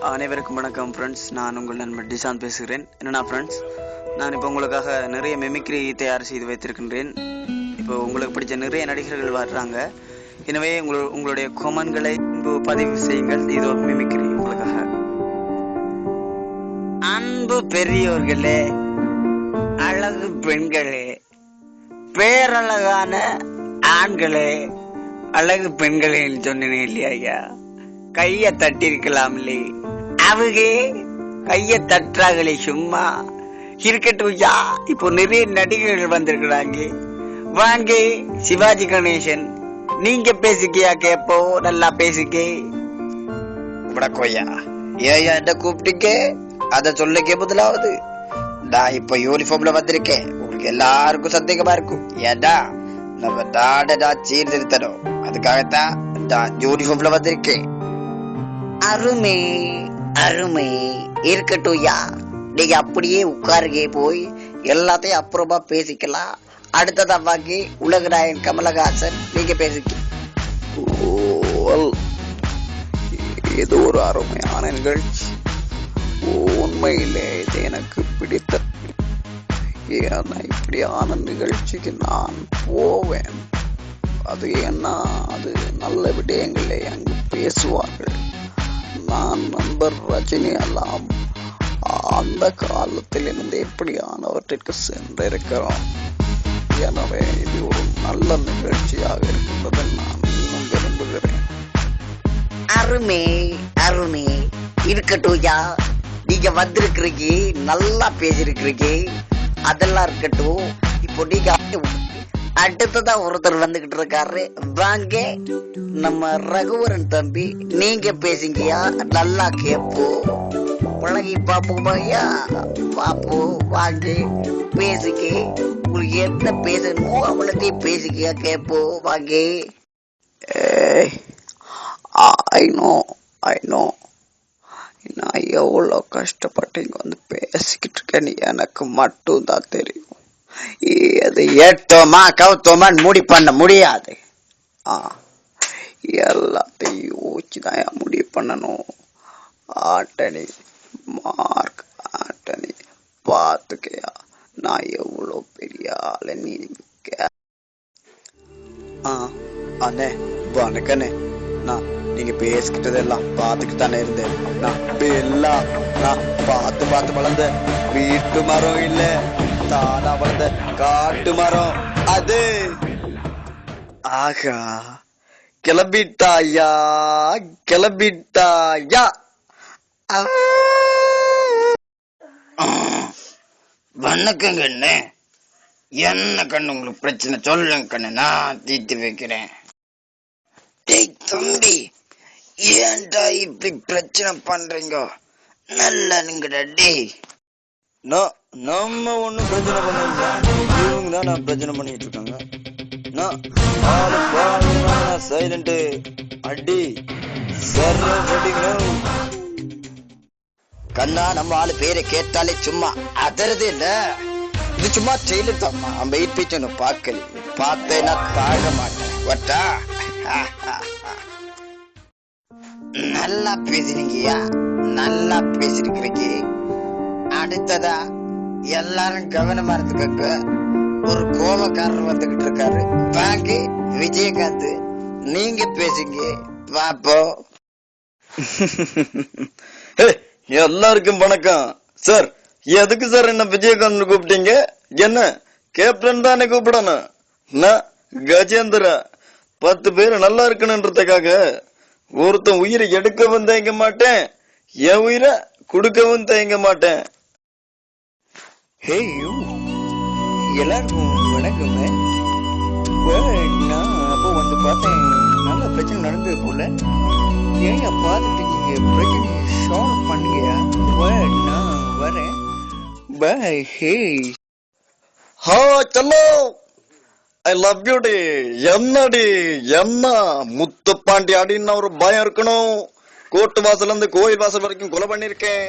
அனைவருக்கும் வணக்கம் ஃப்ரெண்ட்ஸ். நான் உங்கள் நண்பர் டிசான் பேசுகிறேன். என்னன்னா ஃப்ரெண்ட்ஸ், நான் இப்போ உங்களுக்காக நிறைய மெமிக்ரி தயார் செய்து வைத்திருக்கின்றேன். இப்போ உங்களுக்கு பிடிச்ச நிறைய நடிகர்கள் வர்றாங்க. எனவே உங்களுடைய கொமெண்ட்களை பதிவு செய்யுங்கள். இதோ மெமிக்ரி உங்களுக்காக. அன்பு பெரியோர்களே, அழகு பெண்களே, பேரழகான ஆண்களே, அழகு பெண்களேன்னு சொன்னேன் இல்லையா ஐயா? கைய தட்டி இருக்கலாம்லே, அவங்க கைய தட்டுறாங்களே, சும்மா இருக்கட்டும். இப்போ நிறைய நடிகர்கள் வந்திருக்கிறாங்க. வாங்க சிவாஜி கணேசன், நீங்க பேசிக்கியா? கேப்போ நல்லா பேசிக்கே. ஏயா என்ன கூப்பிட்டீங்க? அத சொல்ல கேப்பதுலாவது நான் இப்ப யூனிஃபார்ம்ல வந்திருக்கேன். உங்களுக்கு எல்லாருக்கும் சந்தேகமா இருக்கும். ஏடா நம்ம நாட நான் சீர்திருத்தணும், அதுக்காகத்தான் நான் யூனிஃபார்ம்ல வந்திருக்கேன். அருமை அருமை, இருக்கட்டும். நீங்க அப்படியே உட்காருங்க, போய் எல்லாத்தையும் அப்புறமா பேசிக்கலாம். அடுத்ததா வாங்கி உலகநாயகன் கமலஹாசன், நீங்க பேசிக்க. இது ஒரு அருமையான நிகழ்ச்சி. உண்மையிலே இது எனக்கு பிடித்த. ஏன்னா இப்படியான நிகழ்ச்சிக்கு நான் போவேன். அது என்ன, அது நல்ல விடயங்களை அங்கு பேசுவார்கள். நான் நண்பர் ரஜினி எல்லாம் அந்த காலத்தில் இருந்து எப்படியானவற்றிற்கு சென்றிருக்கிறோம். எனவே இது ஒரு நல்ல நிகழ்ச்சியாக இருக்கின்றது நான் இன்னும் விரும்புகிறேன். அருமை அருமை, இருக்கட்டும். நீங்க வந்திருக்கிறீங்க, நல்லா பேசிருக்கிறீங்க, அதெல்லாம் இருக்கட்டும். இப்போ நீங்க அடுத்ததான் ஒருத்தர் வந்துகிட்டு இருக்காரு. வாங்க நம்ம ரகுவரன் தம்பி, நீங்க பேசுங்கயா, நல்லா கேப்போ. பழகி பாப்போம் ஐயா, பாப்போ. வாங்க பேசிக்க, உங்களுக்கு என்ன பேசணுமோ அவ்வளோத்தையும் பேசிக்கையா, கேப்போ. வாங்க. ஐ நோ நான் எவ்வளோ கஷ்டப்பட்டு இங்க வந்து பேசிக்கிட்டு இருக்கேன்னு எனக்கு மட்டும் தான் தெரியும். இது ஏட்டோமா கவுத்தோமான்னு முடி பண்ண முடியாது. எல்லாத்தையும் யோசிச்சுதான் முடிவு பண்ணணும். ஆட்டனி மார்க் ஆட்டனி, பார்த்துக்கையா நான் எவ்வளோ பெரிய ஆளு. அண்ணே வணக்கண்ணே. நான் நீங்க பேசிக்கிட்டதெல்லாம் பார்த்துக்கிட்டு தானே இருந்தேன். நான் பார்த்து வளர்ந்த வீட்டு மரம் இல்ல, தானா வளர்ந்த காட்டு மரம் அது. ஆகா, கிளம்பிட்டாயா கிளம்பிட்டாயா. வணக்கம் கண்ணு. என்ன கண்ணு உங்களுக்கு பிரச்சனை சொல்லுங்க கண்ணு, நான் தீர்த்து வைக்கிறேன். டேய் தம்பி, ஏன்டா இப்படி பிரச்சனை பண்றீங்க? நல்லா நீங்கடா. டேய் நம்ம ஒண்ணும் பிரச்சனை பண்ணல, இவங்க தான் நான் பிரச்சனை பண்ணிட்டு இருக்காங்க. நான் சைலண்ட் அடி கண்ணா. நம்ம ஆளு பேரை கேட்டாலே சும்மா அதறது இல்ல, இது சும்மா டெய்லர் தான். வெயிட் பேச்சு பார்க்கல, பார்த்தேன்னா தாழ மாட்டேன். வட்டா நல்லா பேசுறீங்கயா, நல்லா பேசிருக்கிறீங்க. அடுத்ததா எல்லாரும் கவனமா இருந்துக்க, ஒரு கோபக்காரர் வந்துகிட்டு இருக்காரு. வாங்க விஜயகாந்த், நீங்க பேசுங்க பாப்போம். எல்லாருக்கும் வணக்கம் சார். எதுக்கு சார் என்ன விஜயகாந்த் கூப்பிட்டீங்க? என்ன கேப்டன் தானே கூப்பிடணும்? நான் கஜேந்திரா. 10 பேர் நல்லா இருக்கணுன்றதுக்காக ஒருத்தன் உயிரை எடுக்கவும் தயங்க மாட்டேன், என் உயிரை கொடுக்கவும் தயங்க மாட்டேன். எல்லாருக்கும் வணக்கம். நான் அப்போ வந்து பார்த்தேன், நல்ல பிரச்சனை நடந்தது போல. ஏன் பார்த்துட்டு இருக்கீங்க? பிரச்சனையை சால்வ் பண்ணுங்க. நான் வரேன். பை. சல்லோ, ஐ லவ் யூ டி. என்னடி என்ன முத்துப்பாண்டி அடின்னு ஒரு பயம் இருக்கணும். கோர்ட்டு வாசல் இருந்து கோயில் வாசல் வரைக்கும் கொலை பண்ணிருக்கேன்.